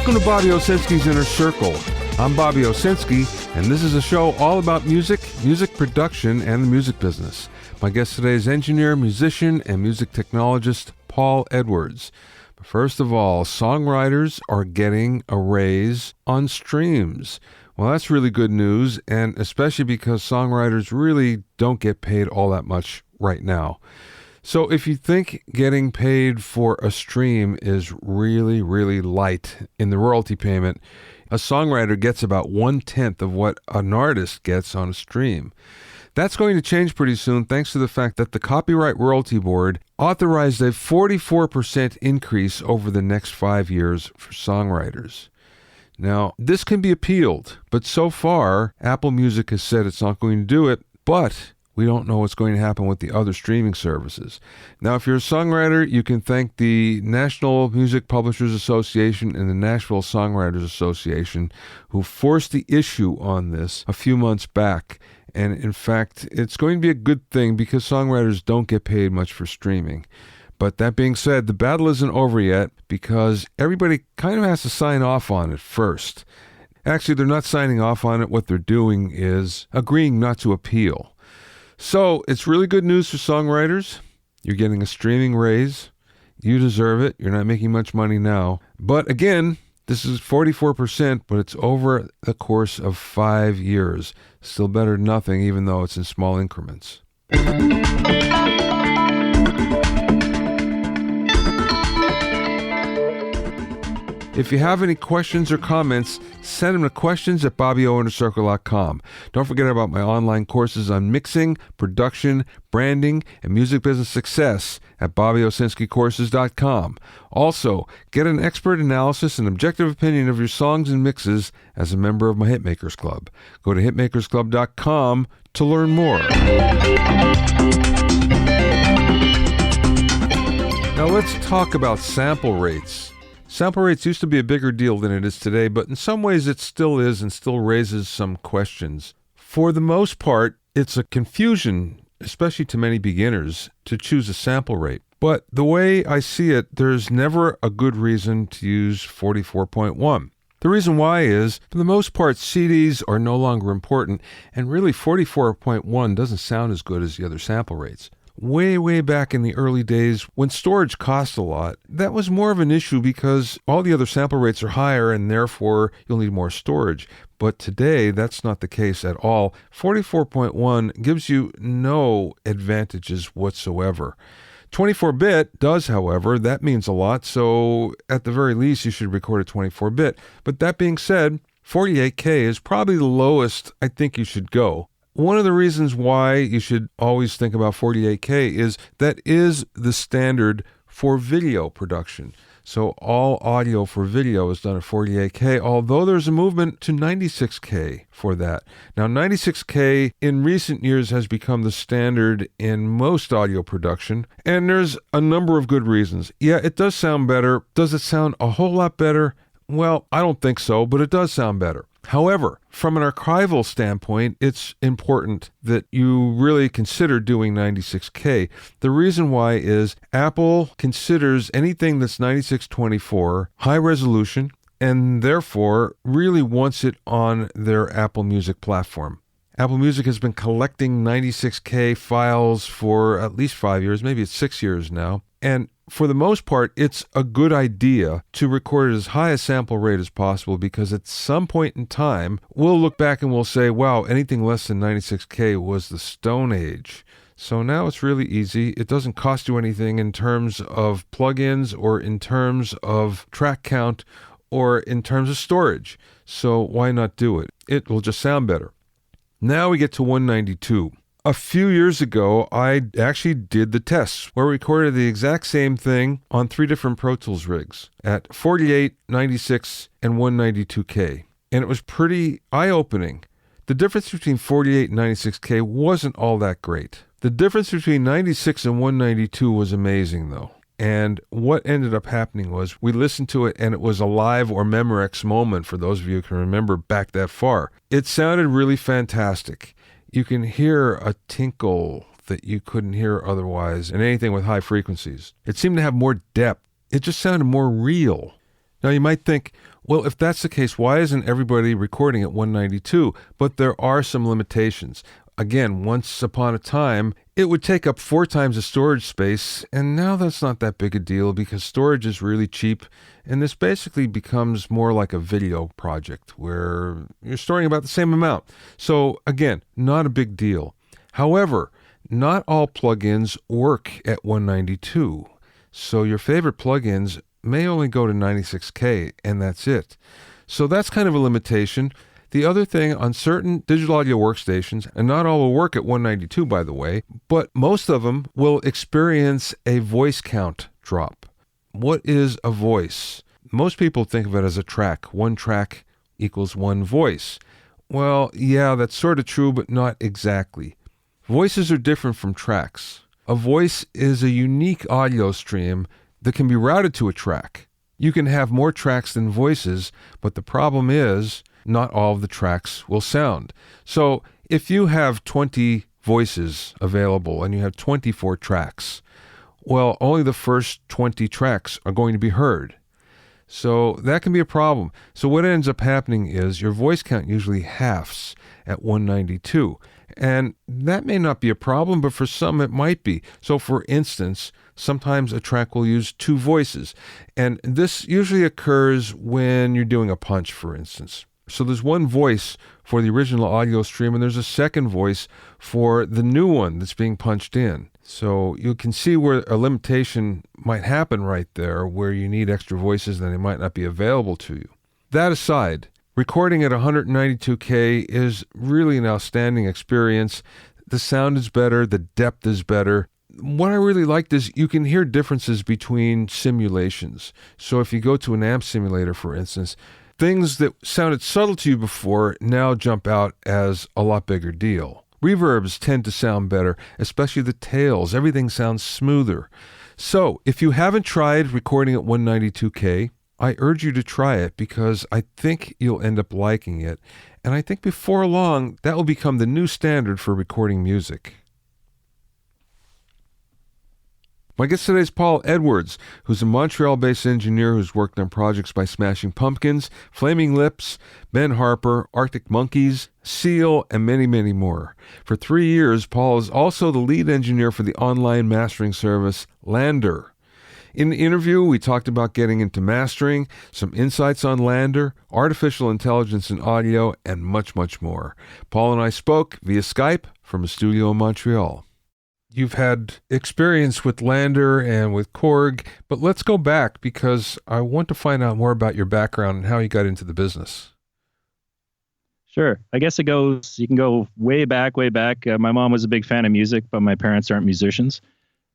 Welcome to Bobby Owsinski's Inner Circle. I'm Bobby Owsinski, and this is a show all about music, music production, and the music business. My guest today is engineer, musician, and music technologist Paul Edwards. But first of all, songwriters are getting a raise on streams. Well, that's really good news, and especially because songwriters really don't get paid all that much right now. So if you think getting paid for a stream is really, really light in the royalty payment, a songwriter gets about 1/10 of what an artist gets on a stream. That's going to change pretty soon thanks to the fact that the Copyright Royalty Board authorized a 44% increase over the next 5 years for songwriters. Now, this can be appealed, but so far, Apple Music has said it's not going to do it, but we don't know what's going to happen with the other streaming services. Now, if you're a songwriter, you can thank the National Music Publishers Association and the Nashville Songwriters Association, who forced the issue on this a few months back. And in fact, it's going to be a good thing because songwriters don't get paid much for streaming. But that being said, the battle isn't over yet because everybody kind of has to sign off on it first. Actually, they're not signing off on it. What they're doing is agreeing not to appeal. So it's really good news for songwriters. You're getting a streaming raise. You deserve it. You're not making much money now. But again, this is 44%, but it's over the course of 5 years. Still better than nothing, even though it's in small increments. If you have any questions or comments, send them to questions@BobbyOInnerCircle.com. Don't forget about my online courses on mixing, production, branding, and music business success at BobbyOwsinskiCourses.com. Also, get an expert analysis and objective opinion of your songs and mixes as a member of my Hitmakers Club. Go to hitmakersclub.com to learn more. Now let's talk about sample rates. Sample rates used to be a bigger deal than it is today, but in some ways it still is and still raises some questions. For the most part, it's a confusion, especially to many beginners, to choose a sample rate. But the way I see it, there's never a good reason to use 44.1. The reason why is, for the most part, CDs are no longer important, and really 44.1 doesn't sound as good as the other sample rates. Way back in the early days, when storage cost a lot, that was more of an issue because all the other sample rates are higher and therefore you'll need more storage. But today, that's not the case at all. 44.1 gives you no advantages whatsoever. 24-bit does, however. That means a lot, so at the very least, you should record a 24-bit. But that being said, 48K is probably the lowest I think you should go. One of the reasons why you should always think about 48K is that is the standard for video production. So all audio for video is done at 48K, although there's a movement to 96K for that. Now, 96K in recent years has become the standard in most audio production, and there's a number of good reasons. Yeah, it does sound better. Does it sound a whole lot better? Well, I don't think so, but it does sound better. However, from an archival standpoint, it's important that you really consider doing 96K. The reason why is Apple considers anything that's 9624 high resolution and therefore really wants it on their Apple Music platform. Apple Music has been collecting 96K files for at least 5 years, maybe it's 6 years now. And for the most part, it's a good idea to record it as high a sample rate as possible because at some point in time, we'll look back and we'll say, wow, anything less than 96K was the Stone Age. So now it's really easy. It doesn't cost you anything in terms of plugins or in terms of track count or in terms of storage. So why not do it? It will just sound better. Now we get to 192. A few years ago, I actually did the tests where we recorded the exact same thing on 3 different Pro Tools rigs at 48, 96, and 192K. And it was pretty eye-opening. The difference between 48 and 96K wasn't all that great. The difference between 96 and 192 was amazing, though. And what ended up happening was we listened to it and it was a live or Memorex moment for those of you who can remember back that far. It sounded really fantastic. You can hear a tinkle that you couldn't hear otherwise in anything with high frequencies. It seemed to have more depth. It just sounded more real. Now you might think, Well, if that's the case, why isn't everybody recording at 192? But there are some limitations. Again, once upon a time, it would take up 4 times the storage space, and now that's not that big a deal because storage is really cheap, and this basically becomes more like a video project where you're storing about the same amount. So again, not a big deal. However, not all plugins work at 192, so your favorite plugins may only go to 96K, and that's it. So that's kind of a limitation. The other thing, on certain digital audio workstations, and not all will work at 192, by the way, but most of them will experience a voice count drop. What is a voice? Most people think of it as a track. One track equals one voice. Well, yeah, that's sort of true, but not exactly. Voices are different from tracks. A voice is a unique audio stream that can be routed to a track. You can have more tracks than voices, but the problem is not all of the tracks will sound. So if you have 20 voices available and you have 24 tracks, well, only the first 20 tracks are going to be heard. So that can be a problem. So what ends up happening is your voice count usually halves at 192. And that may not be a problem, but for some it might be. So for instance, sometimes a track will use 2 voices. And this usually occurs when you're doing a punch, for instance. So there's one voice for the original audio stream, and there's a second voice for the new one that's being punched in. So you can see where a limitation might happen right there, where you need extra voices and they might not be available to you. That aside, recording at 192K is really an outstanding experience. The sound is better, the depth is better. What I really liked is you can hear differences between simulations. So if you go to an amp simulator, for instance, things that sounded subtle to you before now jump out as a lot bigger deal. Reverbs tend to sound better, especially the tails. Everything sounds smoother. So if you haven't tried recording at 192K, I urge you to try it because I think you'll end up liking it. And I think before long, that will become the new standard for recording music. My guest today is Paul Edwards, who's a Montreal-based engineer who's worked on projects by Smashing Pumpkins, Flaming Lips, Ben Harper, Arctic Monkeys, Seal, and many, many more. For 3 years, Paul is also the lead engineer for the online mastering service LANDR. In the interview, we talked about getting into mastering, some insights on LANDR, artificial intelligence in audio, and much, much more. Paul and I spoke via Skype from a studio in Montreal. You've had experience with LANDR and with Korg, but let's go back because I want to find out more about your background and how you got into the business. Sure. I guess you can go way back, way back. My mom was a big fan of music, but my parents aren't musicians.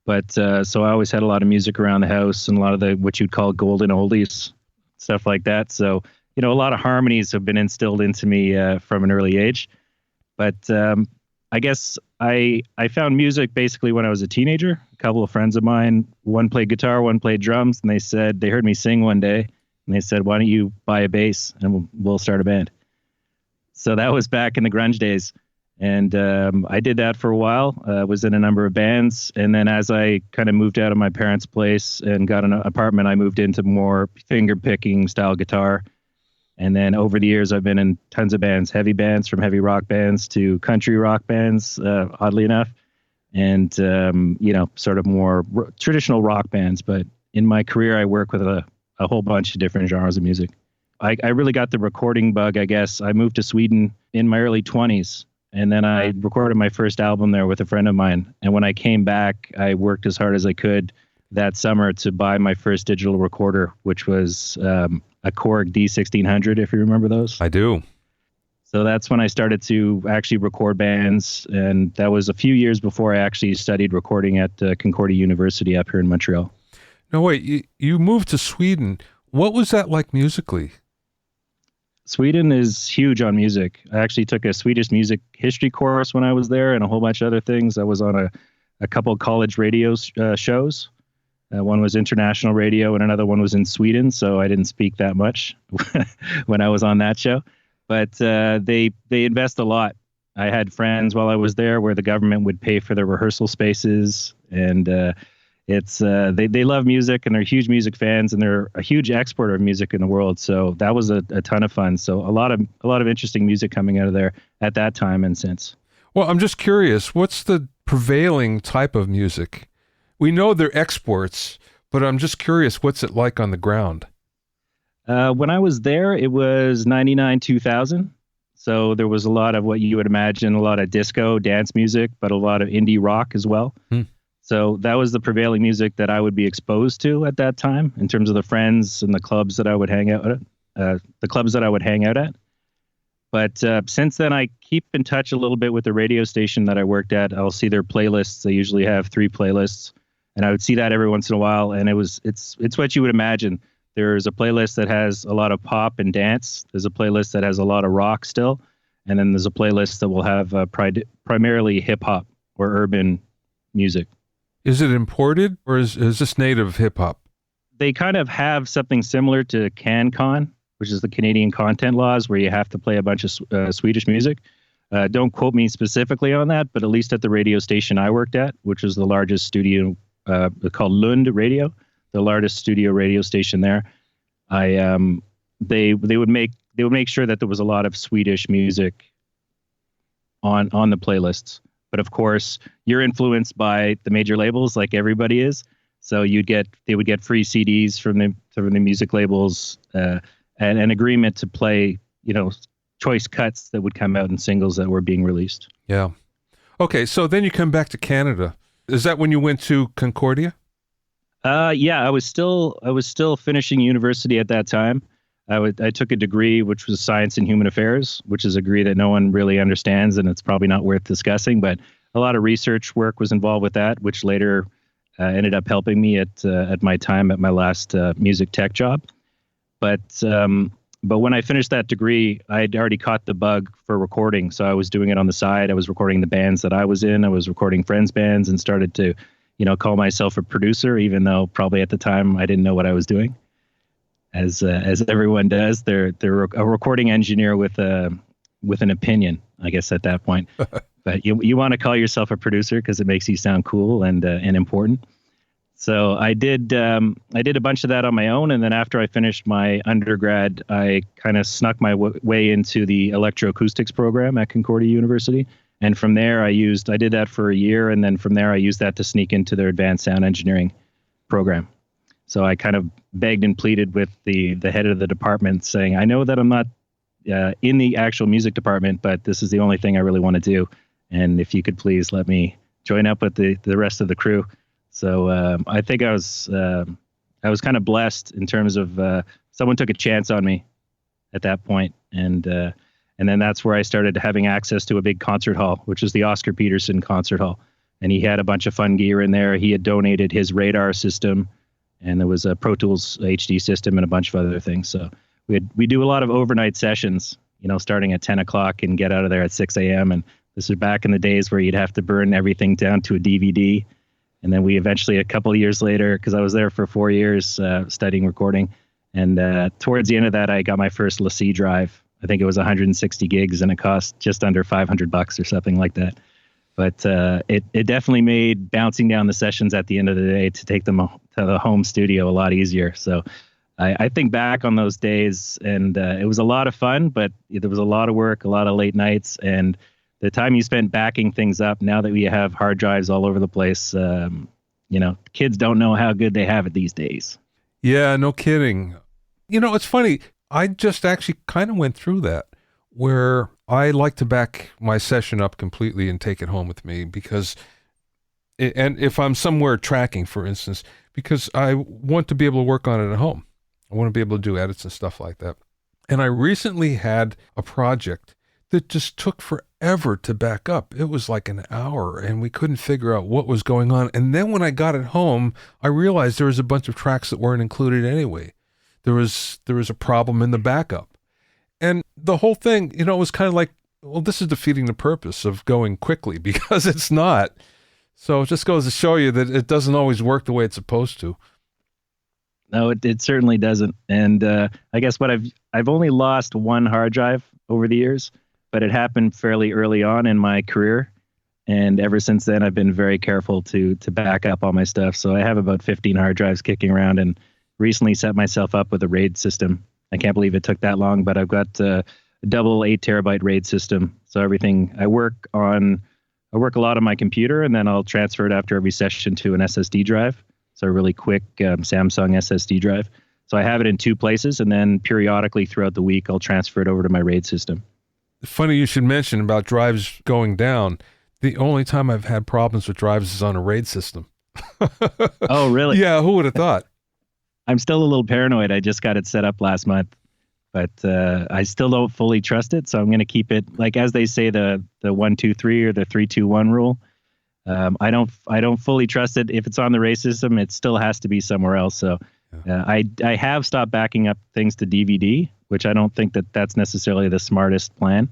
But so I always had a lot of music around the house and a lot of the what you'd call golden oldies, stuff like that. So, a lot of harmonies have been instilled into me from an early age. But I guess I found music basically when I was a teenager. A couple of friends of mine, one played guitar, one played drums, and they heard me sing one day, and they said, "Why don't you buy a bass and we'll start a band?" So that was back in the grunge days, and I did that for a while. Was in a number of bands, and then as I kind of moved out of my parents' place and got an apartment, I moved into more finger picking style guitar. And then over the years, I've been in tons of bands, heavy bands, from heavy rock bands to country rock bands, oddly enough, and, sort of more traditional rock bands. But in my career, I work with a whole bunch of different genres of music. I really got the recording bug, I guess. I moved to Sweden in my early 20s, and then I recorded my first album there with a friend of mine. And when I came back, I worked as hard as I could that summer to buy my first digital recorder, which was a Korg D1600, if you remember those. I do. So that's when I started to actually record bands, and that was a few years before I actually studied recording at Concordia University up here in Montreal. No, wait, you moved to Sweden. What was that like musically? Sweden is huge on music. I actually took a Swedish music history course when I was there and a whole bunch of other things. I was on a couple college radio shows. One was international radio and another one was in Sweden, so I didn't speak that much when I was on that show. But they invest a lot. I had friends while I was there where the government would pay for their rehearsal spaces, and it's they love music and they're huge music fans and they're a huge exporter of music in the world. So that was a ton of fun. So a lot of interesting music coming out of there at that time and since. Well, I'm just curious, what's the prevailing type of music? We know they're exports, but I'm just curious, what's it like on the ground? When I was there, it was 99, 2000. So there was a lot of what you would imagine, a lot of disco, dance music, but a lot of indie rock as well. So that was the prevailing music that I would be exposed to at that time in terms of the friends and the clubs that I would hang out at. But since then, I keep in touch a little bit with the radio station that I worked at. I'll see their playlists. They usually have 3 playlists, and I would see that every once in a while. And it's what you would imagine. There's a playlist that has a lot of pop and dance. There's a playlist that has a lot of rock still, and then there's a playlist that will have primarily hip hop or urban music. Is it imported, or is this native hip hop? They kind of have something similar to CanCon, which is the Canadian content laws, where you have to play a bunch of Swedish music. Don't quote me specifically on that, but at least at the radio station I worked at, which was the largest studio called Lund Radio, the largest studio radio station there, they would make sure that there was a lot of Swedish music on the playlists. But of course, you're influenced by the major labels, like everybody is. So they would get free CDs from the music labels, and an agreement to play, choice cuts that would come out in singles that were being released. Yeah. Okay, so then you come back to Canada. Is that when you went to Concordia? Yeah, I was still finishing university at that time. I took a degree which was Science and Human Affairs, which is a degree that no one really understands, and it's probably not worth discussing. But a lot of research work was involved with that, which later ended up helping me at my time at my last music tech job. But when I finished that degree, I had already caught the bug for recording, so I was doing it on the side. I was recording the bands that I was in. I was recording friends' bands, and started to, call myself a producer, even though probably at the time I didn't know what I was doing. As everyone does, they're a recording engineer with an opinion, I guess, at that point. But you want to call yourself a producer because it makes you sound cool and important. So I did a bunch of that on my own, and then after I finished my undergrad, I kind of snuck my way into the electroacoustics program at Concordia University. And from there, I did that for a year, and then from there, I used that to sneak into their advanced sound engineering program. So I kind of begged and pleaded with the head of the department, saying, I know that I'm not in the actual music department, but this is the only thing I really want to do. And if you could please let me join up with the rest of the crew. So I think I was kind of blessed in terms of someone took a chance on me at that point. And then that's where I started having access to a big concert hall, which is the Oscar Peterson Concert Hall. And he had a bunch of fun gear in there. He had donated his radar system, and there was a Pro Tools HD system and a bunch of other things. So we do a lot of overnight sessions, starting at 10 o'clock and get out of there at 6 a.m. And this was back in the days where you'd have to burn everything down to a DVD. And then we eventually, a couple of years later, because I was there for 4 years studying recording, and towards the end of that, I got my first LaCie drive. I think it was 160 gigs, and it cost just under $500 or something like that. But it definitely made bouncing down the sessions at the end of the day to take them to the home studio a lot easier. So I think back on those days, and it was a lot of fun, but there was a lot of work, a lot of late nights, and the time you spent backing things up. Now that we have hard drives all over the place, kids don't know how good they have it these days. Yeah, no kidding. It's funny. I just actually kind of went through that, where I like to back my session up completely and take it home with me and if I'm somewhere tracking, for instance, because I want to be able to work on it at home. I want to be able to do edits and stuff like that. And I recently had a project that just took forever to back up. It was like an hour, and we couldn't figure out what was going on. And then when I got it home, I realized there was a bunch of tracks that weren't included anyway. There was a problem in the backup. And the whole thing, was kind of like, well, this is defeating the purpose of going quickly, because it's not. So it just goes to show you that it doesn't always work the way it's supposed to. No, it certainly doesn't. And I guess I've only lost one hard drive over the years, but it happened fairly early on in my career. And ever since then, I've been very careful to back up all my stuff. So I have about 15 hard drives kicking around, and recently set myself up with a RAID system. I can't believe it took that long, but I've got a double 8 terabyte RAID system. So everything I work a lot on my computer, and then I'll transfer it after every session to an SSD drive. So a really quick Samsung SSD drive. So I have it in 2 places, and then periodically throughout the week, I'll transfer it over to my RAID system. Funny you should mention about drives going down. The only time I've had problems with drives is on a RAID system. Oh, really? Yeah, who would have thought? I'm still a little paranoid. I just got it set up last month, but I still don't fully trust it. So I'm going to keep it, like, as they say, the 1-2-3 or the 3-2-1 rule. I don't fully trust it. If it's on the RAID system, it still has to be somewhere else. So I have stopped backing up things to DVD, which I don't think that's necessarily the smartest plan,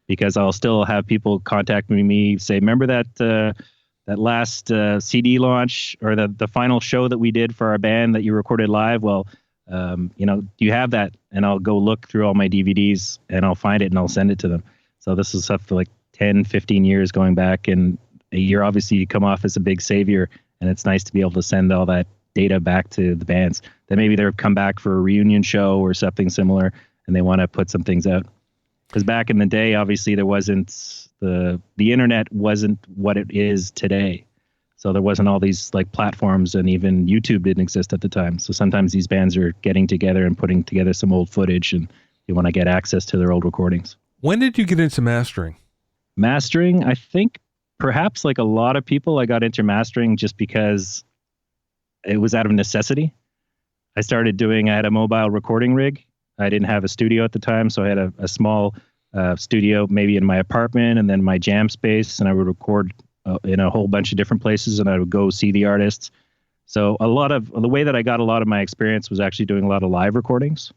because I'll still have people contact me, say, remember that last CD launch or the final show that we did for our band that you recorded live? Well, do you have that? And I'll go look through all my DVDs and I'll find it and I'll send it to them. So this is stuff for like 10, 15 years going back, and you're obviously, you come off as a big savior, and it's nice to be able to send all that data back to the bands that maybe they've come back for a reunion show or something similar, and they want to put some things out. Because back in the day, obviously there wasn't the internet wasn't what it is today. So there wasn't all these like platforms, and even YouTube didn't exist at the time. So sometimes these bands are getting together and putting together some old footage, and you want to get access to their old recordings. When did you get into mastering? Mastering, I think perhaps like a lot of people, I got into mastering just because it was out of necessity. I had a mobile recording rig. I didn't have a studio at the time, so I had a small studio maybe in my apartment, and then my jam space, and I would record in a whole bunch of different places, and I would go see the artists. So a lot of the way that I got a lot of my experience was actually doing a lot of live recordings.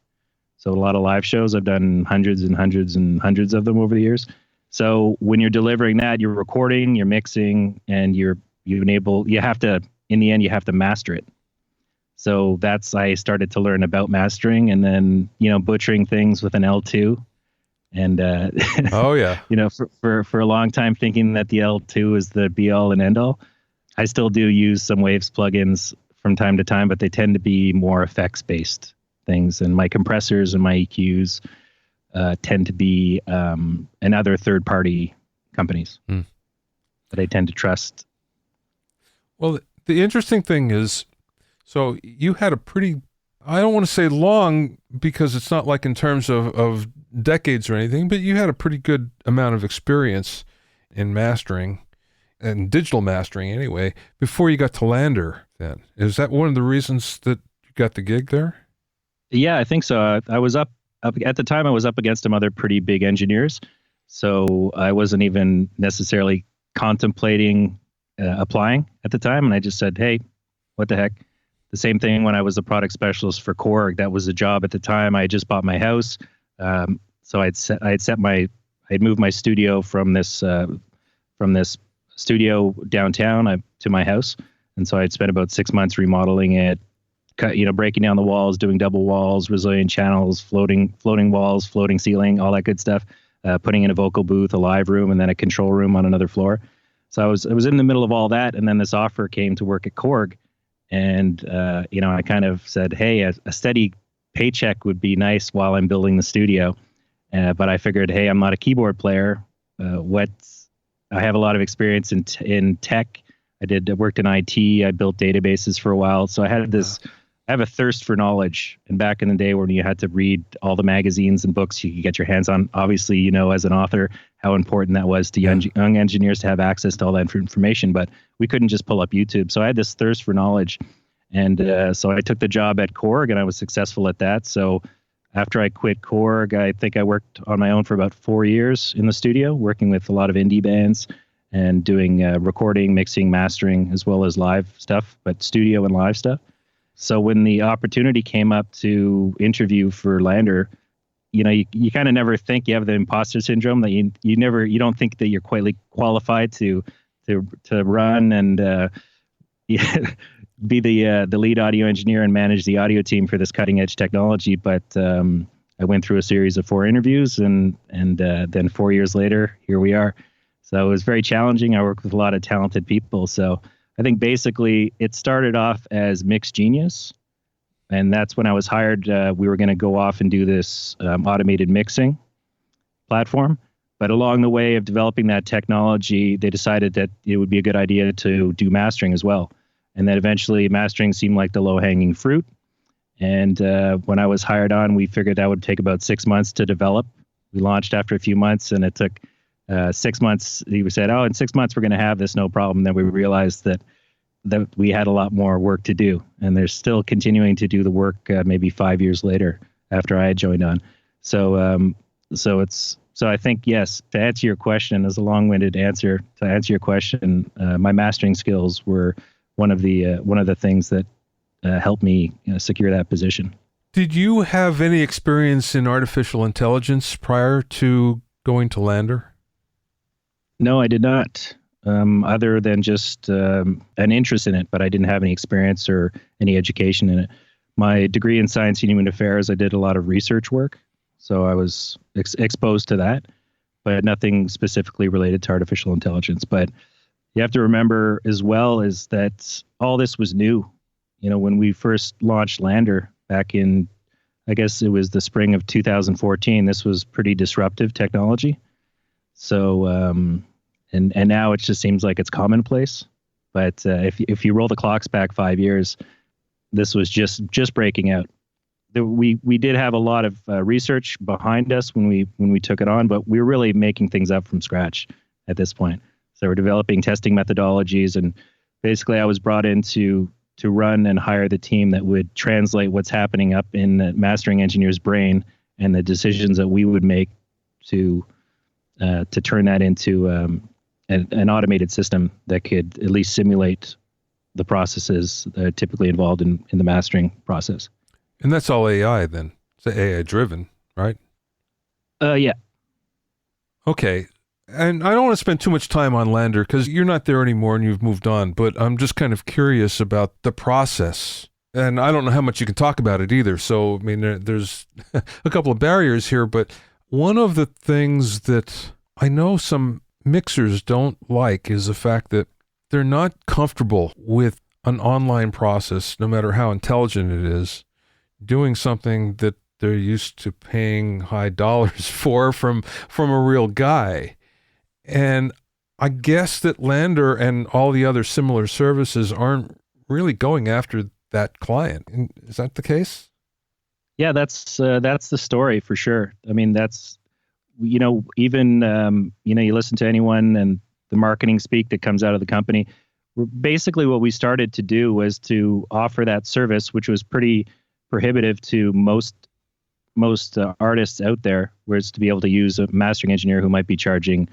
So a lot of live shows. I've done hundreds and hundreds and hundreds of them over the years. So when you're delivering that, you're recording, you're mixing, and you have to master it. So I started to learn about mastering, and then, butchering things with an L2. And, oh yeah, for a long time thinking that the L2 is the be all and end all. I still do use some Waves plugins from time to time, but they tend to be more effects based things. And my compressors and my EQs tend to be and other third party companies that I tend to trust. Well, the interesting thing is, so you had a pretty, I don't want to say long, because it's not like in terms of decades or anything, but you had a pretty good amount of experience in mastering and digital mastering anyway, before you got to LANDR then. Is that one of the reasons that you got the gig there? Yeah, I think so. I was up at the time, I was up against some other pretty big engineers. So I wasn't even necessarily contemplating applying at the time. And I just said, hey, what the heck? The same thing when I was a product specialist for Korg. That was a job at the time. I had just bought my house. So I'd moved my studio from this studio downtown to my house. And so I'd spent about 6 months remodeling it, breaking down the walls, doing double walls, resilient channels, floating walls, floating ceiling, all that good stuff, putting in a vocal booth, a live room, and then a control room on another floor. So I was in the middle of all that. And then this offer came to work at Korg. And, I kind of said, hey, a steady paycheck would be nice while I'm building the studio. But I figured, hey, I'm not a keyboard player. I have a lot of experience in tech. I worked in IT. I built databases for a while. So I have a thirst for knowledge. And back in the day when you had to read all the magazines and books you could get your hands on, obviously, as an author, how important that was to young engineers to have access to all that information. But we couldn't just pull up YouTube. So I had this thirst for knowledge. And so I took the job at Korg, and I was successful at that. So after I quit Korg, I think I worked on my own for about 4 years in the studio, working with a lot of indie bands and doing recording, mixing, mastering, as well as live stuff, but studio and live stuff. So when the opportunity came up to interview for LANDR, you kind of never think, you have the imposter syndrome that you don't think that you're quite qualified to run and be the lead audio engineer and manage the audio team for this cutting edge technology. But I went through a series of 4 interviews, and then 4 years later, here we are. So it was very challenging. I worked with a lot of talented people. So I think basically it started off as Mix Genius. And that's when I was hired. We were going to go off and do this automated mixing platform. But along the way of developing that technology, they decided that it would be a good idea to do mastering as well. And then eventually mastering seemed like the low-hanging fruit. And when I was hired on, we figured that would take about 6 months to develop. We launched after a few months, and it took 6 months. We said, in 6 months, we're going to have this, no problem. Then we realized that we had a lot more work to do. And they're still continuing to do the work maybe 5 years later after I had joined on. So I think, yes, to answer your question, as a long-winded answer, to answer your question, my mastering skills were one of the things that helped me secure that position. Did you have any experience in artificial intelligence prior to going to LANDR? No, I did not, other than just an interest in it, but I didn't have any experience or any education in it. My degree in science and human affairs, I did a lot of research work, so I was exposed to that, but nothing specifically related to artificial intelligence. But you have to remember as well is that all this was new. When we first launched LANDR back in, I guess it was the spring of 2014, this was pretty disruptive technology. So, and now it just seems like it's commonplace. But if you roll the clocks back 5 years, this was just breaking out. We did have a lot of research behind us when we took it on, but we were really making things up from scratch at this point. So we're developing testing methodologies, and basically I was brought in to run and hire the team that would translate what's happening up in the mastering engineer's brain and the decisions that we would make to turn that into an automated system that could at least simulate the processes typically involved in the mastering process. And that's all AI then? It's AI driven, right? Yeah. Okay. And I don't want to spend too much time on LANDR because you're not there anymore and you've moved on, but I'm just kind of curious about the process. And I don't know how much you can talk about it either. So, I mean, there's a couple of barriers here, but one of the things that I know some mixers don't like is the fact that they're not comfortable with an online process, no matter how intelligent it is, doing something that they're used to paying high dollars for from a real guy. And I guess that LANDR and all the other similar services aren't really going after that client. Is that the case? Yeah, that's the story for sure. I mean, that's, even, you listen to anyone and the marketing speak that comes out of the company. Basically, what we started to do was to offer that service, which was pretty prohibitive to most artists out there, whereas to be able to use a mastering engineer who might be charging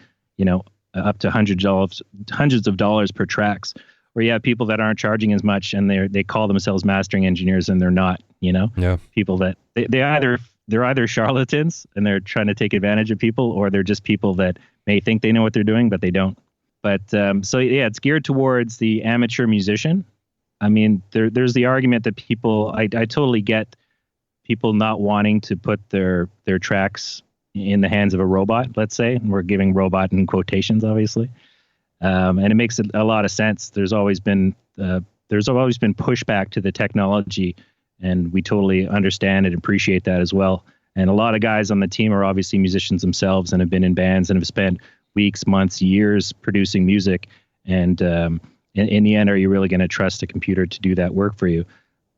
up to hundreds of dollars per tracks, where you have people that aren't charging as much and they call themselves mastering engineers and they're not, Yeah. People that they're either charlatans and they're trying to take advantage of people, or they're just people that may think they know what they're doing, but they don't. But so yeah, it's geared towards the amateur musician. I mean, there's the argument that people, I totally get people not wanting to put their tracks in the hands of a robot, let's say, and we're giving robot in quotations, obviously. And it makes a lot of sense. There's always been pushback to the technology, and we totally understand and appreciate that as well. And a lot of guys on the team are obviously musicians themselves and have been in bands and have spent weeks, months, years producing music. And in the end, are you really going to trust a computer to do that work for you?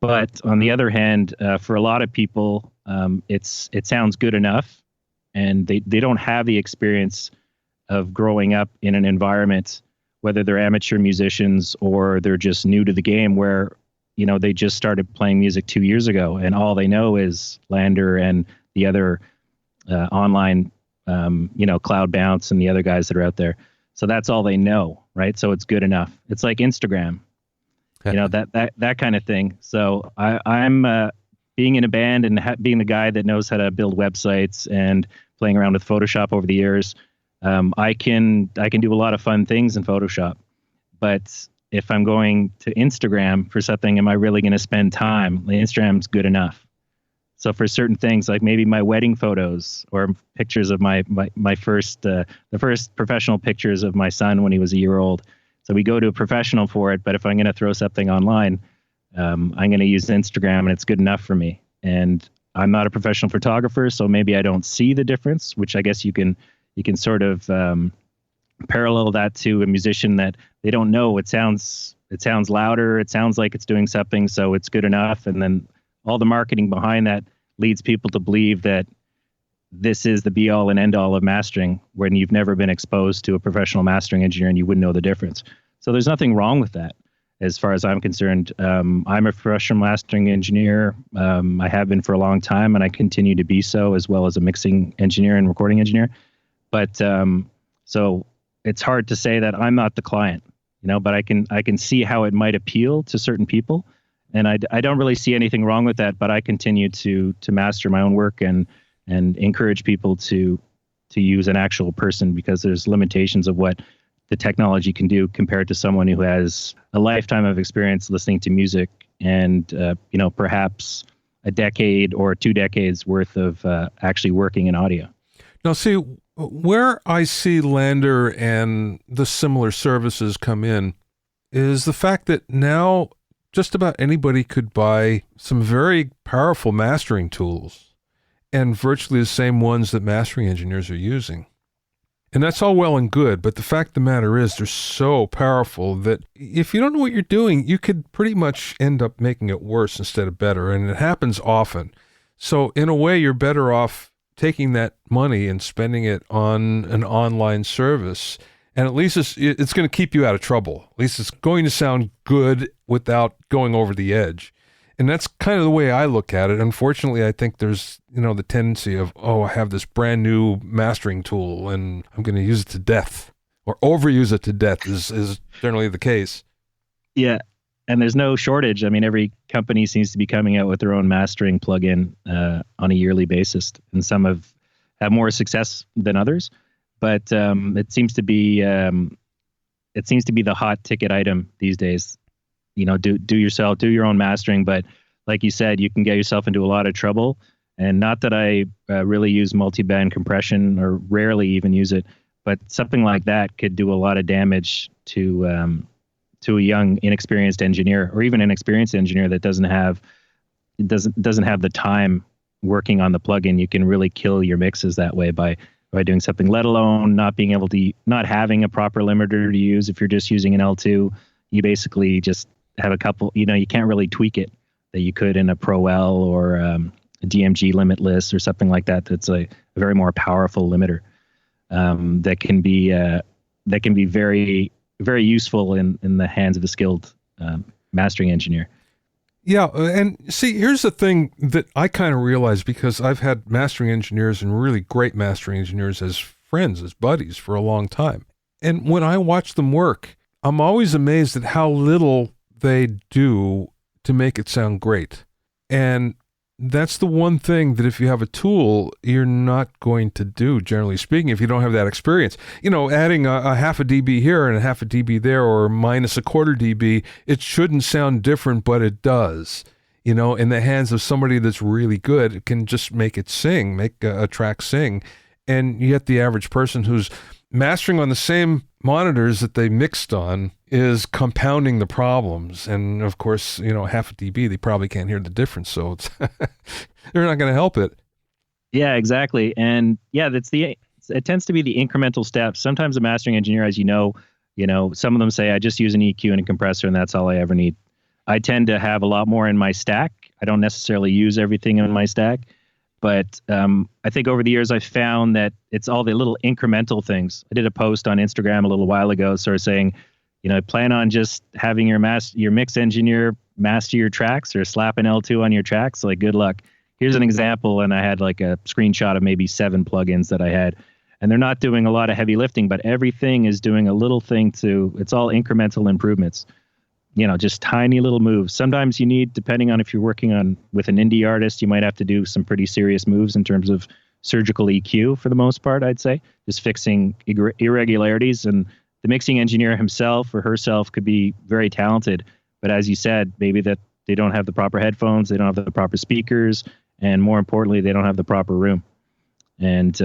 But on the other hand, for a lot of people, it sounds good enough, and they don't have the experience of growing up in an environment, whether they're amateur musicians or they're just new to the game, where they just started playing music 2 years ago, and all they know is LANDR and the other online, Cloud Bounce and the other guys that are out there. So that's all they know, right? So it's good enough. It's like Instagram, that kind of thing. So I'm being in a band and being the guy that knows how to build websites and playing around with Photoshop over the years. I can do a lot of fun things in Photoshop, but if I'm going to Instagram for something, am I really going to spend time? Instagram's good enough. So for certain things, like maybe my wedding photos or pictures of my first, the first professional pictures of my son when he was a year old. So we go to a professional for it. But if I'm going to throw something online, I'm going to use Instagram, and it's good enough for me. And I'm not a professional photographer, so maybe I don't see the difference, which I guess you can sort of parallel that to a musician that they don't know. It sounds louder. It sounds like it's doing something, so it's good enough. And then all the marketing behind that leads people to believe that this is the be all and end all of mastering, when you've never been exposed to a professional mastering engineer and you wouldn't know the difference. So there's nothing wrong with that, as far as I'm concerned. I'm a professional mastering engineer. I have been for a long time, and I continue to be so, as well as a mixing engineer and recording engineer. But so it's hard to say that I'm not the client, but I can see how it might appeal to certain people. And I don't really see anything wrong with that, but I continue to master my own work and encourage people to use an actual person, because there's limitations of what the technology can do compared to someone who has a lifetime of experience listening to music and, perhaps a decade or 2 decades worth of actually working in audio. Now, see, where I see LANDR and the similar services come in is the fact that now just about anybody could buy some very powerful mastering tools, and virtually the same ones that mastering engineers are using. And that's all well and good, but the fact of the matter is they're so powerful that if you don't know what you're doing, you could pretty much end up making it worse instead of better, and it happens often. So in a way, you're better off taking that money and spending it on an online service, and at least it's going to keep you out of trouble. At least it's going to sound good without going over the edge. And that's kind of the way I look at it. Unfortunately, I think there's, the tendency of, I have this brand new mastering tool and I'm going to use it to death, or overuse it to death is generally the case. Yeah. And there's no shortage. I mean, every company seems to be coming out with their own mastering plugin on a yearly basis. And some have more success than others. But it seems to be the hot ticket item these days. Do your own mastering. But like you said, you can get yourself into a lot of trouble. And not that I really use multi-band compression, or rarely even use it, but something like that could do a lot of damage to a young, inexperienced engineer, or even an experienced engineer that doesn't have the time working on the plugin. You can really kill your mixes that way by doing something, let alone not having a proper limiter to use. If you're just using an L2, you basically just have a couple, you can't really tweak it that you could in a Pro L or a DMG limitless or something like that. That's a very more powerful limiter that can be very, very useful in the hands of a skilled mastering engineer. Yeah, and see, here's the thing that I kind of realized, because I've had mastering engineers and really great mastering engineers as friends, as buddies for a long time. And when I watch them work, I'm always amazed at how little they do to make it sound great. And that's the one thing that if you have a tool, you're not going to do, generally speaking, if you don't have that experience. Adding a half a dB here and a half a dB there, or minus a quarter dB, it shouldn't sound different, but it does. In the hands of somebody that's really good, it can just make it sing, make a track sing. And yet the average person who's mastering on the same monitors that they mixed on is compounding the problems. And of course, half a dB, they probably can't hear the difference. So it's they're not going to help it. Yeah, exactly. And yeah, it tends to be the incremental steps. Sometimes a mastering engineer, as some of them say, I just use an EQ and a compressor and that's all I ever need. I tend to have a lot more in my stack. I don't necessarily use everything in my stack. But I think over the years, I've found that it's all the little incremental things. I did a post on Instagram a little while ago sort of saying, plan on just having your mix engineer master your tracks or slap an L2 on your tracks. Like, good luck. Here's an example. And I had like a screenshot of maybe 7 plugins that I had. And they're not doing a lot of heavy lifting, but everything is doing a little thing it's all incremental improvements. Just tiny little moves. Sometimes you need, depending on if you're working with an indie artist, you might have to do some pretty serious moves in terms of surgical EQ for the most part, I'd say. Just fixing irregularities. And the mixing engineer himself or herself could be very talented. But as you said, maybe that they don't have the proper headphones, they don't have the proper speakers, and more importantly, they don't have the proper room. And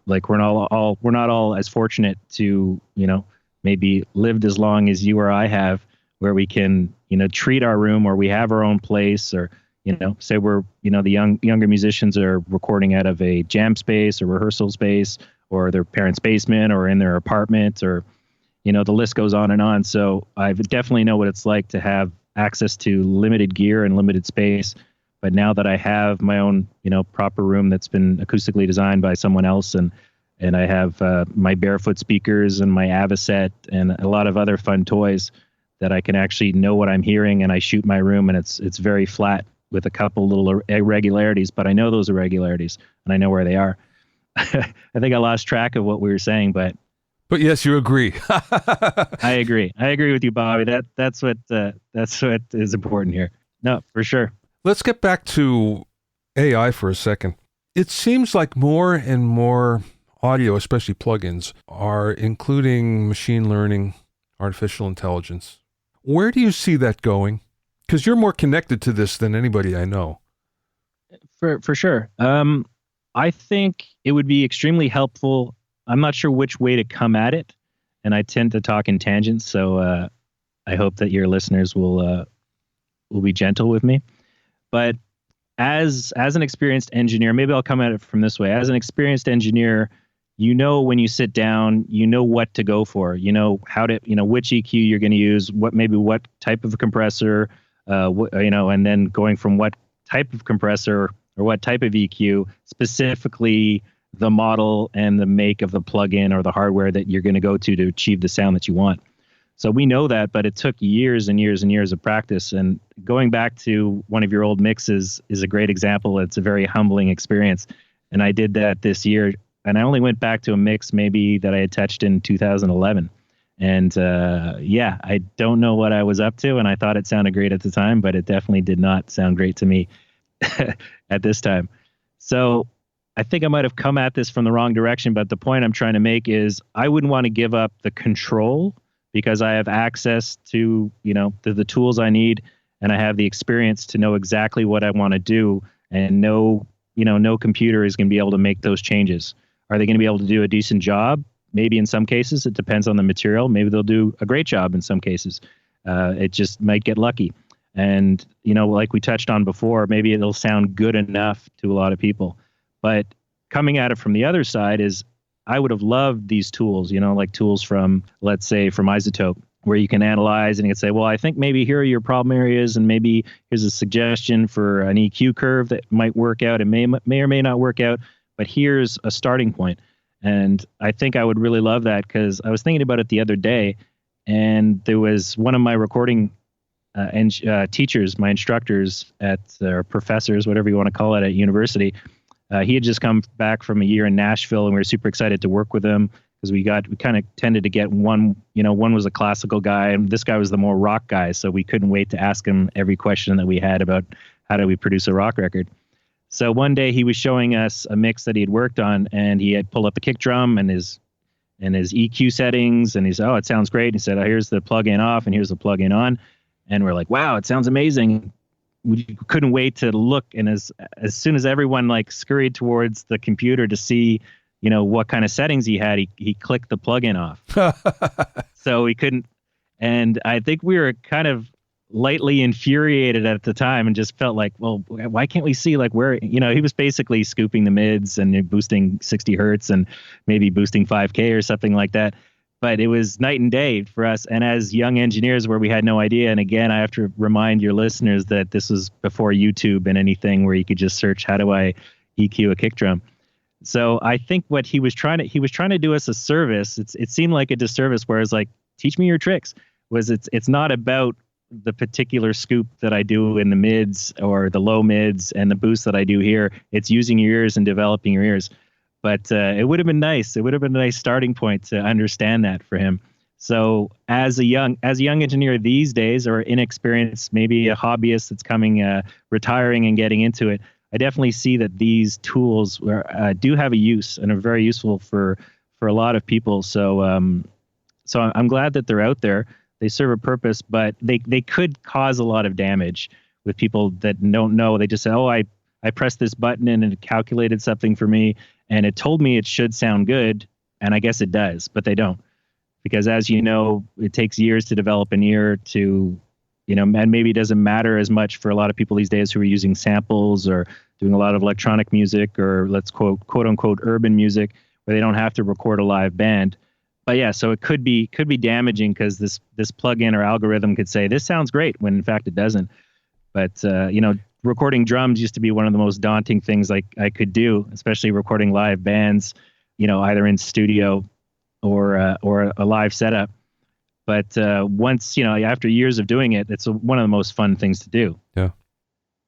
like we're not all as fortunate to, you know, maybe lived as long as you or I have, where we can, you know, treat our room, or we have our own place, or, you know, say we're, you know, the younger musicians are recording out of a jam space or rehearsal space or their parents' basement or in their apartment, or, you know, the list goes on and on. So I definitely know what it's like to have access to limited gear and limited space. But now that I have my own, you know, proper room that's been acoustically designed by someone else, and I have my barefoot speakers and my Avocet and a lot of other fun toys that I can actually know what I'm hearing, and I shoot my room, and it's very flat with a couple little irregularities, but I know those irregularities and I know where they are. I think I lost track of what we were saying, but yes, you agree. I agree. I agree with you, Bobby. That's what is important here. No, for sure. Let's get back to AI for a second. It seems like more and more audio, especially plugins, are including machine learning, artificial intelligence. Where do you see that going? Because you're more connected to this than anybody I know. For sure. I think it would be extremely helpful. I'm not sure which way to come at it, and I tend to talk in tangents, so I hope that your listeners will be gentle with me. But as an experienced engineer, maybe I'll come at it from this way. As an experienced engineer, you know, when you sit down, you know what to go for. You know how to, you know, which EQ you're going to use, what type of compressor, you know, and then going from what type of compressor or what type of EQ, specifically the model and the make of the plugin or the hardware that you're going to go to achieve the sound that you want. So we know that, but it took years and years and years of practice. And going back to one of your old mixes is a great example. It's a very humbling experience. And I did that this year. And I only went back to a mix maybe that I had touched in 2011. And yeah, I don't know what I was up to. And I thought it sounded great at the time, but it definitely did not sound great to me at this time. So I think I might have come at this from the wrong direction. But the point I'm trying to make is I wouldn't want to give up the control, because I have access to, you know, the tools I need, and I have the experience to know exactly what I want to do, and no computer is going to be able to make those changes. Are they going to be able to do a decent job? Maybe in some cases. It depends on the material. Maybe they'll do a great job in some cases. It just might get lucky. And, you know, like we touched on before, maybe it'll sound good enough to a lot of people. But coming at it from the other side is, I would have loved these tools, you know, like tools from, let's say, from Isotope, where you can analyze and you can say, well, I think maybe here are your problem areas, and maybe here's a suggestion for an EQ curve that might work out. It may or may not work out, but here's a starting point. And I think I would really love that, because I was thinking about it the other day, and there was one of my recording teachers, my instructors or professors, whatever you want to call it, at university. He had just come back from a year in Nashville, and we were super excited to work with him, because we kind of tended to get one was a classical guy, and this guy was the more rock guy. So we couldn't wait to ask him every question that we had about how do we produce a rock record. So one day he was showing us a mix that he had worked on, and he had pulled up a kick drum and his EQ settings, and he said, oh, it sounds great. And he said, oh, here's the plug-in off and here's the plug-in on. And we're like, wow, it sounds amazing. We couldn't wait to look, and as soon as everyone like scurried towards the computer to see, you know, what kind of settings he had, he clicked the plugin off. So we couldn't, and I think we were kind of lightly infuriated at the time, and just felt like, well, why can't we see like where, you know, he was basically scooping the mids and boosting 60 hertz and maybe boosting 5K or something like that. But it was night and day for us. And as young engineers, where we had no idea. And again, I have to remind your listeners that this was before YouTube and anything where you could just search, how do I EQ a kick drum? So I think what he was trying to do us a service. It seemed like a disservice, where it's like, teach me your tricks. It's not about the particular scoop that I do in the mids or the low mids and the boost that I do here. It's using your ears and developing your ears. But it would have been nice. It would have been a nice starting point to understand that for him. So as a young engineer these days, or inexperienced, maybe a hobbyist that's coming, retiring and getting into it, I definitely see that these tools do have a use and are very useful for a lot of people. So I'm glad that they're out there. They serve a purpose, but they could cause a lot of damage with people that don't know. They just say, oh, I I pressed this button and it calculated something for me, and it told me it should sound good, and I guess it does, but they don't. Because as you know, it takes years to develop an ear to, and maybe it doesn't matter as much for a lot of people these days who are using samples or doing a lot of electronic music, or let's quote unquote urban music, where they don't have to record a live band. But yeah, so it could be damaging, because this plugin or algorithm could say this sounds great when in fact it doesn't. But recording drums used to be one of the most daunting things I could do, especially recording live bands, either in studio or a live setup. But once, after years of doing it, it's one of the most fun things to do. Yeah.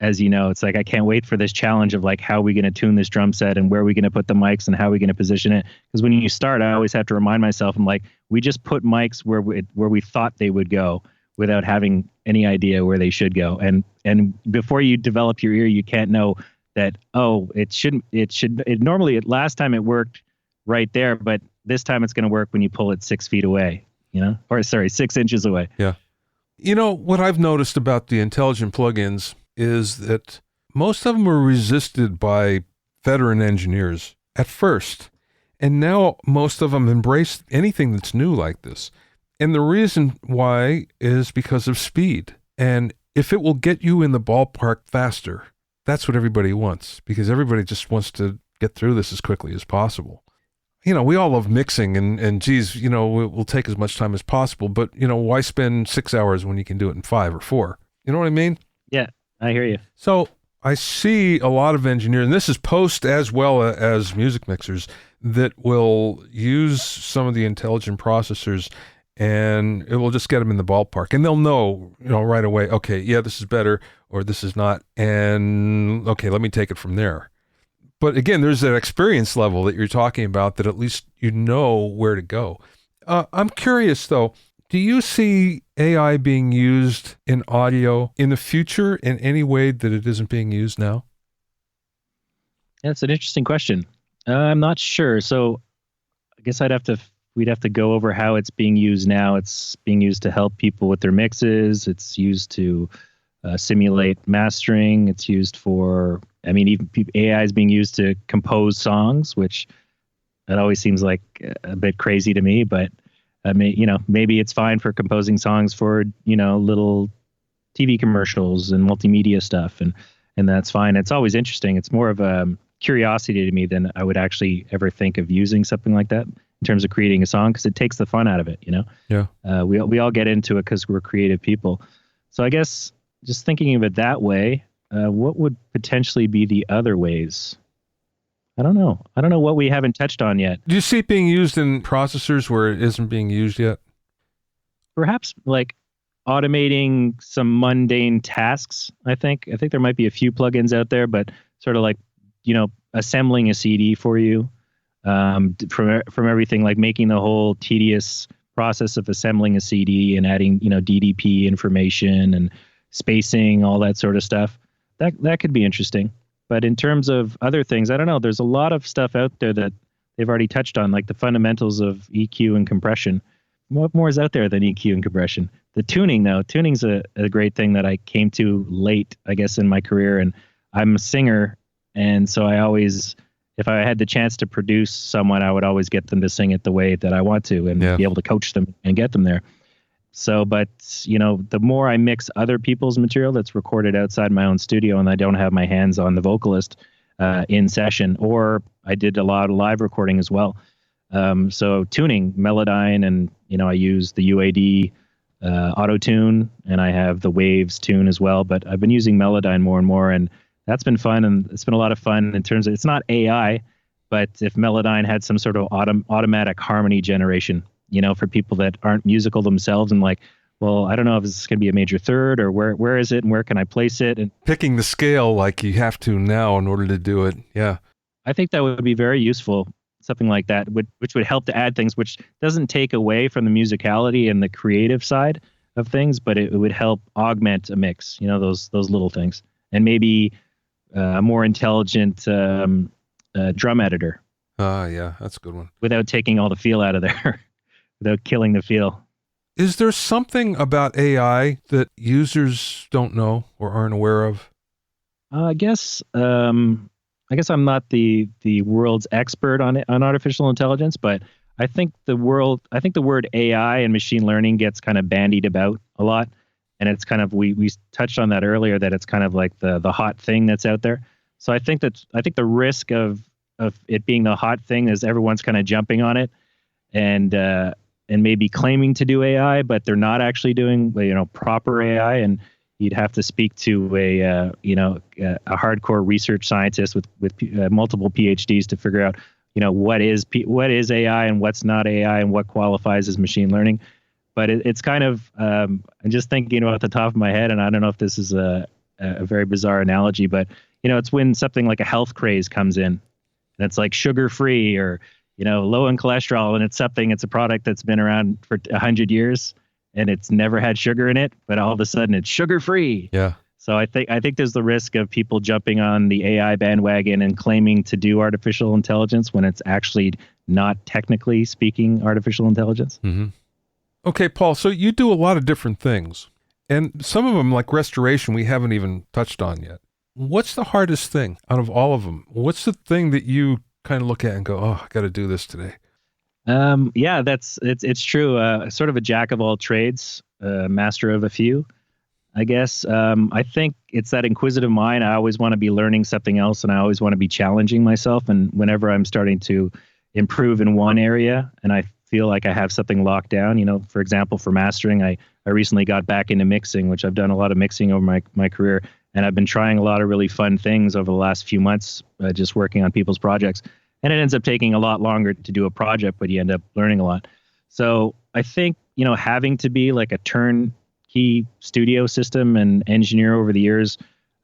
As you know, it's like, I can't wait for this challenge of like, how are we going to tune this drum set, and where are we going to put the mics, and how are we going to position it? Because when you start, I always have to remind myself, I'm like, we just put mics where we thought they would go, without having any idea where they should go. And before you develop your ear, you can't know that, normally last time it worked right there, but this time it's going to work when you pull it 6 feet away, or 6 inches away. Yeah. What I've noticed about the intelligent plugins is that most of them were resisted by veteran engineers at first. And now most of them embrace anything that's new like this. And the reason why is because of speed. And if it will get you in the ballpark faster, that's what everybody wants, because everybody just wants to get through this as quickly as possible. We all love mixing, and geez, we'll take as much time as possible, but, why spend 6 hours when you can do it in 5 or 4? You know what I mean? Yeah, I hear you. So I see a lot of engineers, and this is post as well as music mixers, that will use some of the intelligent processors, and it will just get them in the ballpark, and they'll know, right away, okay, yeah, this is better, or this is not, and okay, let me take it from there. But again, there's that experience level that you're talking about, that at least you know where to go. I'm curious though, do you see AI being used in audio in the future in any way that it isn't being used now? That's an interesting question. I'm not sure. So I guess we'd have to go over how it's being used now. It's being used to help people with their mixes. It's used to simulate mastering. It's used for, even AI is being used to compose songs, which that always seems like a bit crazy to me, but maybe it's fine for composing songs for, little TV commercials and multimedia stuff. And that's fine. It's always interesting. It's more of a curiosity to me than I would actually ever think of using something like that in terms of creating a song, because it takes the fun out of it, Yeah. We all get into it because we're creative people. So I guess just thinking of it that way, what would potentially be the other ways? I don't know. I don't know what we haven't touched on yet. Do you see it being used in processors where it isn't being used yet? Perhaps like automating some mundane tasks. I think there might be a few plugins out there, but sort of like, assembling a CD for you, from everything, like making the whole tedious process of assembling a CD and adding, DDP information and spacing, all that sort of stuff. That could be interesting. But in terms of other things, I don't know. There's a lot of stuff out there that they've already touched on, like the fundamentals of EQ and compression. What more is out there than EQ and compression? The tuning, though. Tuning's a great thing that I came to late, I guess, in my career. And I'm a singer, and so I always, if I had the chance to produce someone, I would always get them to sing it the way that I want to, and be able to coach them and get them there. So, but, the more I mix other people's material that's recorded outside my own studio, and I don't have my hands on the vocalist in session, or I did a lot of live recording as well. So tuning, Melodyne, and, I use the UAD auto tune, and I have the Waves tune as well, but I've been using Melodyne more and more, and that's been fun, and it's been a lot of fun in terms of, it's not AI, but if Melodyne had some sort of automatic harmony generation, for people that aren't musical themselves, and like, well, I don't know if it's going to be a major third, or where is it, and where can I place it? And picking the scale like you have to now in order to do it. Yeah. I think that would be very useful, something like that, which would help to add things, which doesn't take away from the musicality and the creative side of things, but it would help augment a mix, those little things. And maybe a more intelligent drum editor. Yeah, that's a good one. Without taking all the feel out of there. Without killing the feel. Is there something about AI that users don't know or aren't aware of? I guess I'm not the world's expert on artificial intelligence, but I think the word AI and machine learning gets kind of bandied about a lot, and it's kind of we touched on that earlier, that it's kind of like the hot thing that's out there. So I think the risk of it being the hot thing is everyone's kind of jumping on it and maybe claiming to do AI, but they're not actually doing proper AI. And you'd have to speak to a hardcore research scientist with multiple PhDs to figure out what is AI and what's not AI and what qualifies as machine learning. But it's kind of I'm just thinking about the top of my head, and I don't know if this is a very bizarre analogy, but it's when something like a health craze comes in, and it's like sugar free or low in cholesterol, and it's a product that's been around for 100 years and it's never had sugar in it, but all of a sudden it's sugar free. Yeah. So I think there's the risk of people jumping on the AI bandwagon and claiming to do artificial intelligence when it's actually not technically speaking artificial intelligence. Mm-hmm. Okay, Paul, so you do a lot of different things, and some of them, like restoration, we haven't even touched on yet. What's the hardest thing out of all of them? What's the thing that you kind of look at and go, oh, I got to do this today? Yeah, it's true. Sort of a jack of all trades, master of a few, I guess. I think it's that inquisitive mind. I always want to be learning something else, and I always want to be challenging myself. And whenever I'm starting to improve in one area and I feel like I have something locked down, for example, for mastering, I recently got back into mixing, which I've done a lot of mixing over my career. And I've been trying a lot of really fun things over the last few months, just working on people's projects. And it ends up taking a lot longer to do a project, but you end up learning a lot. So I think, having to be like a turnkey studio system and engineer over the years,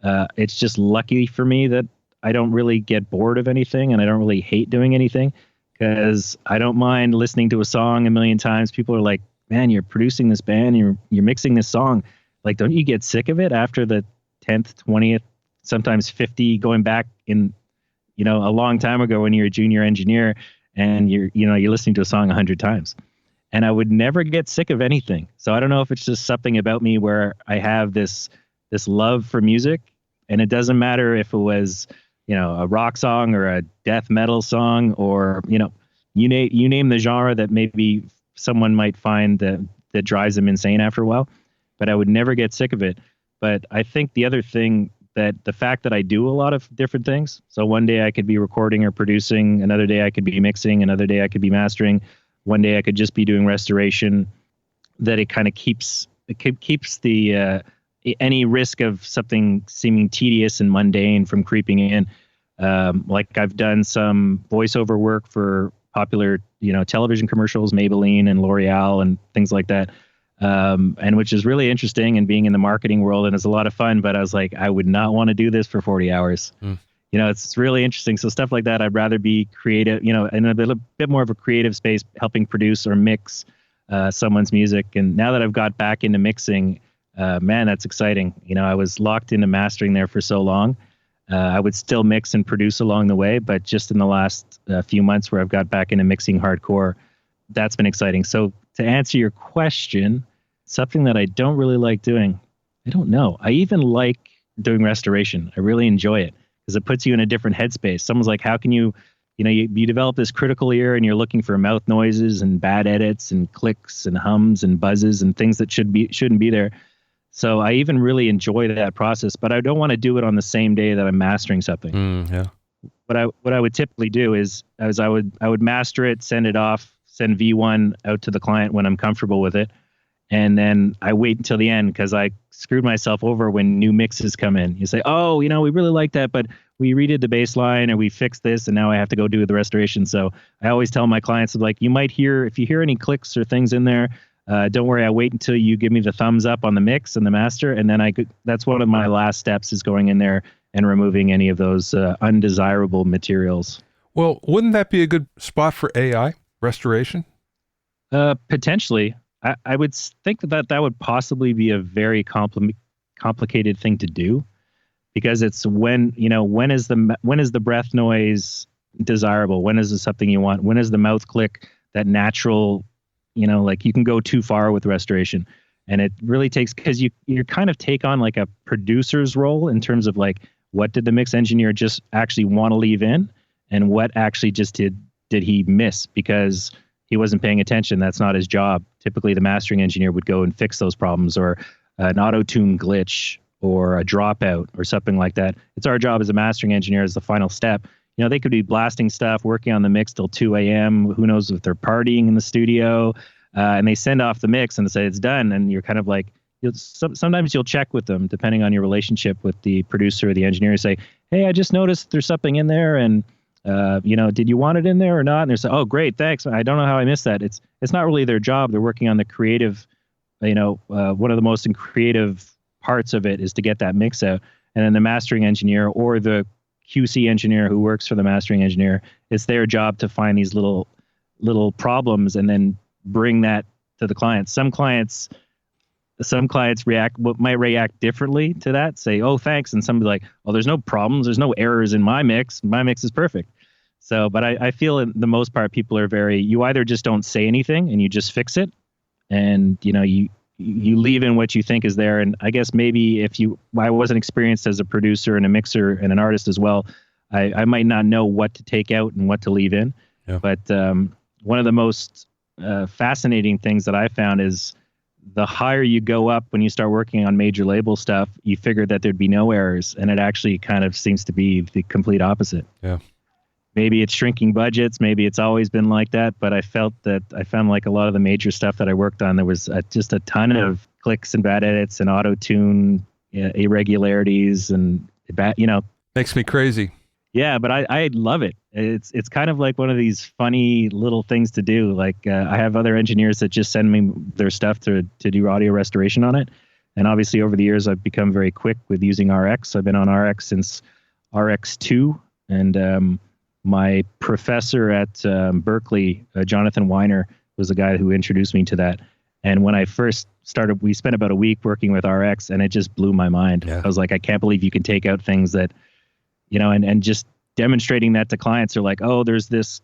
it's just lucky for me that I don't really get bored of anything, and I don't really hate doing anything, because I don't mind listening to a song a million times. People are like, man, you're producing this band, you're mixing this song. Like, don't you get sick of it after the 10th, 20th, sometimes 50, going back in, a long time ago when you're a junior engineer and you're listening to a song 100 times? And I would never get sick of anything. So I don't know if it's just something about me where I have this love for music, and it doesn't matter if it was, a rock song or a death metal song, or, you name the genre that maybe someone might find that drives them insane after a while, but I would never get sick of it. But I think the other thing, that the fact that I do a lot of different things. So one day I could be recording or producing, another day I could be mixing, another day I could be mastering, one day I could just be doing restoration, that it kind of keeps the any risk of something seeming tedious and mundane from creeping in. Like I've done some voiceover work for popular, television commercials, Maybelline and L'Oreal and things like that. And which is really interesting, and being in the marketing world, and it's a lot of fun, but I was like, I would not want to do this for 40 hours. It's really interesting. So stuff like that, I'd rather be creative, in a bit more of a creative space, helping produce or mix someone's music. And now that I've got back into mixing, man, that's exciting. I was locked into mastering there for so long. I would still mix and produce along the way, but just in the last few months where I've got back into mixing hardcore, that's been exciting. So to answer your question, something that I don't really like doing, I don't know. I even like doing restoration. I really enjoy it because it puts you in a different headspace. Someone's like, how can you develop this critical ear, and you're looking for mouth noises and bad edits and clicks and hums and buzzes and things that shouldn't be there. So I even really enjoy that process, but I don't want to do it on the same day that I'm mastering something. Yeah. What I would typically do is I would master it, send it off, send V1 out to the client when I'm comfortable with it. And then I wait until the end, because I screwed myself over when new mixes come in. You say, oh, we really like that, but we redid the bass line, or we fixed this, and now I have to go do the restoration. So I always tell my clients, like, you might hear, if you hear any clicks or things in there, don't worry, I wait until you give me the thumbs up on the mix and the master. And then that's one of my last steps, is going in there and removing any of those undesirable materials. Well, wouldn't that be a good spot for AI restoration? Potentially. I would think that would possibly be a very complicated thing to do, because it's when is the breath noise desirable? When is it something you want? When is the mouth click that natural, like you can go too far with restoration, and it really takes, because you kind of take on like a producer's role in terms of like, what did the mix engineer just actually want to leave in, and what actually just did he miss because he wasn't paying attention. That's not his job. Typically, the mastering engineer would go and fix those problems, or an auto-tune glitch, or a dropout, or something like that. It's our job as a mastering engineer as the final step. You know, they could be blasting stuff, working on the mix till 2 a.m. Who knows if they're partying in the studio, and they send off the mix and say it's done. And you're kind of like, sometimes you'll check with them, depending on your relationship with the producer or the engineer. Say, hey, I just noticed there's something in there, and did you want it in there or not? And they're saying, oh, great, thanks. I don't know how I missed that. It's not really their job. They're working on the creative, one of the most creative parts of it is to get that mix out. And then the mastering engineer or the QC engineer who works for the mastering engineer, it's their job to find these little problems and then bring that to the client. Some clients might react differently to that, say, oh, thanks. And some be like, oh, there's no problems. There's no errors in my mix. My mix is perfect. So, but I feel in the most part, people are you either just don't say anything and you just fix it. And, you leave in what you think is there. And I guess maybe I wasn't experienced as a producer and a mixer and an artist as well, I might not know what to take out and what to leave in. Yeah. But one of the most fascinating things that I found is the higher you go up when you start working on major label stuff, you figure that there'd be no errors. And it actually kind of seems to be the complete opposite. Yeah. Maybe it's shrinking budgets. Maybe it's always been like that. But I found like a lot of the major stuff that I worked on, there was just a ton of clicks and bad edits and auto-tune irregularities and Makes me crazy. Yeah, but I love it. It's kind of like one of these funny little things to do. Like I have other engineers that just send me their stuff to do audio restoration on it. And obviously over the years, I've become very quick with using RX. I've been on RX since RX2. And my professor at Berkeley, Jonathan Weiner, was the guy who introduced me to that. And when I first started, we spent about a week working with RX, and it just blew my mind. Yeah. I was like, I can't believe you can take out things that, and just demonstrating that to clients are like, oh, there's this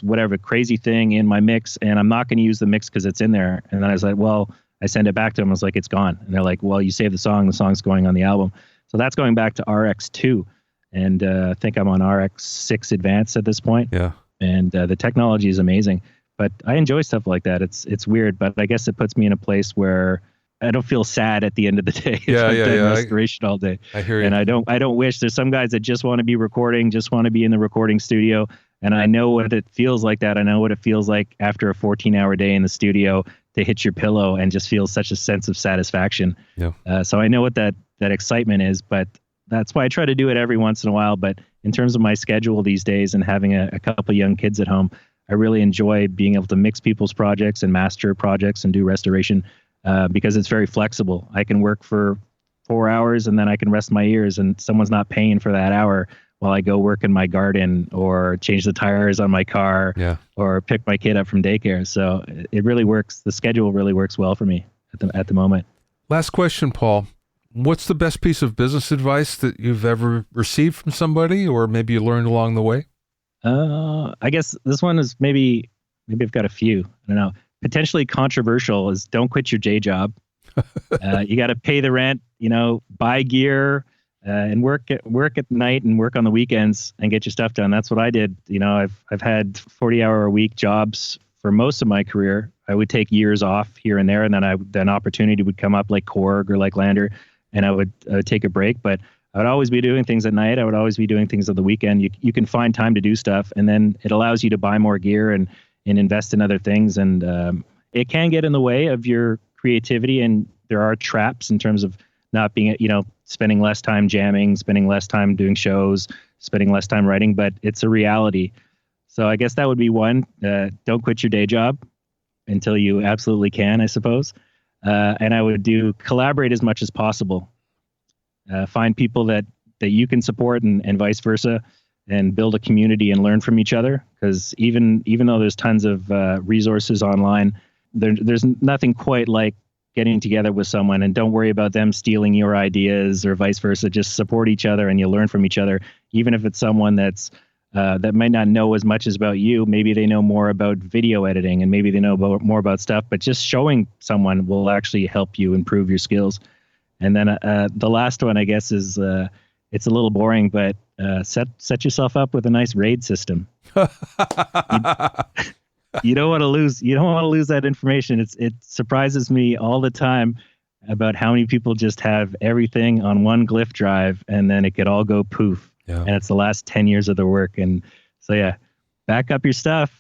whatever crazy thing in my mix, and I'm not going to use the mix because it's in there. And then I was like, well, I send it back to them. I was like, it's gone. And they're like, well, you saved the song's going on the album. So that's going back to RX2. And I think I'm on RX6 Advanced at this point. Yeah. And the technology is amazing. But I enjoy stuff like that. It's weird, but I guess it puts me in a place where I don't feel sad at the end of the day. Restoration all day. I hear you. And I don't wish. There's some guys that just want to be recording, just want to be in the recording studio. And I know what it feels like that. I know what it feels like after a 14-hour day in the studio to hit your pillow and just feel such a sense of satisfaction. Yeah. So I know what that excitement is, but that's why I try to do it every once in a while. But in terms of my schedule these days and having a couple young kids at home, I really enjoy being able to mix people's projects and master projects and do restoration because it's very flexible. I can work for 4 hours and then I can rest my ears, and someone's not paying for that hour while I go work in my garden or change the tires on my car or pick my kid up from daycare. So it really works. The schedule really works well for me at the moment. Last question, Paul. What's the best piece of business advice that you've ever received from somebody, or maybe you learned along the way? I guess this one is maybe I've got a few. I don't know. Potentially controversial is don't quit your day job. You got to pay the rent, buy gear, and work at night and work on the weekends and get your stuff done. That's what I did. I've had 40-hour-a-week jobs for most of my career. I would take years off here and there, and then opportunity would come up like Korg or like LANDR, and I would take a break. But I would always be doing things at night. I would always be doing things on the weekend. You can find time to do stuff, and then it allows you to buy more gear and invest in other things. And it can get in the way of your creativity, and there are traps in terms of not being, spending less time jamming, spending less time doing shows, spending less time writing, but it's a reality. So I guess that would be one. Don't quit your day job until you absolutely can, I suppose. And I would collaborate as much as possible. Find people that you can support and vice versa, and build a community and learn from each other. Because even though there's tons of resources online, there's nothing quite like getting together with someone, and don't worry about them stealing your ideas or vice versa. Just support each other and you learn from each other. Even if it's someone that might not know as much as about you, maybe they know more about video editing and maybe they know more about stuff, but just showing someone will actually help you improve your skills. And then the last one, I guess, is it's a little boring, but set yourself up with a nice RAID system. You don't want to lose. You don't want to lose that information. It surprises me all the time about how many people just have everything on one glyph drive, and then it could all go poof. Yeah. And it's the last 10 years of their work. And so, yeah, back up your stuff.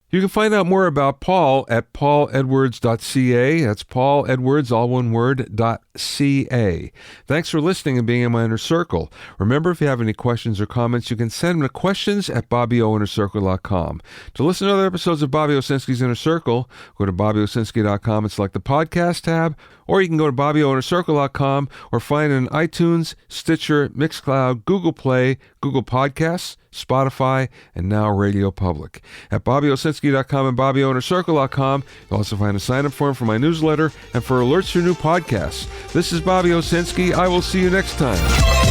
You can find out more about Paul at pauledwards.ca. That's Paul Edwards, all one word, .ca. Thanks for listening and being in my inner circle. Remember, if you have any questions or comments, you can send them to questions@BobbyOInnerCircle.com. To listen to other episodes of Bobby Owsinski's Inner Circle, go to BobbyOwsinski.com and select the podcast tab, or you can go to BobbyOInnerCircle.com or find it in iTunes, Stitcher, Mixcloud, Google Play, Google Podcasts, Spotify, and now Radio Public. At BobbyOwsinski.com and BobbyOInnerCircle.com, you'll also find a sign-up form for my newsletter and for alerts for new podcasts. This is Bobby Owsinski. I will see you next time.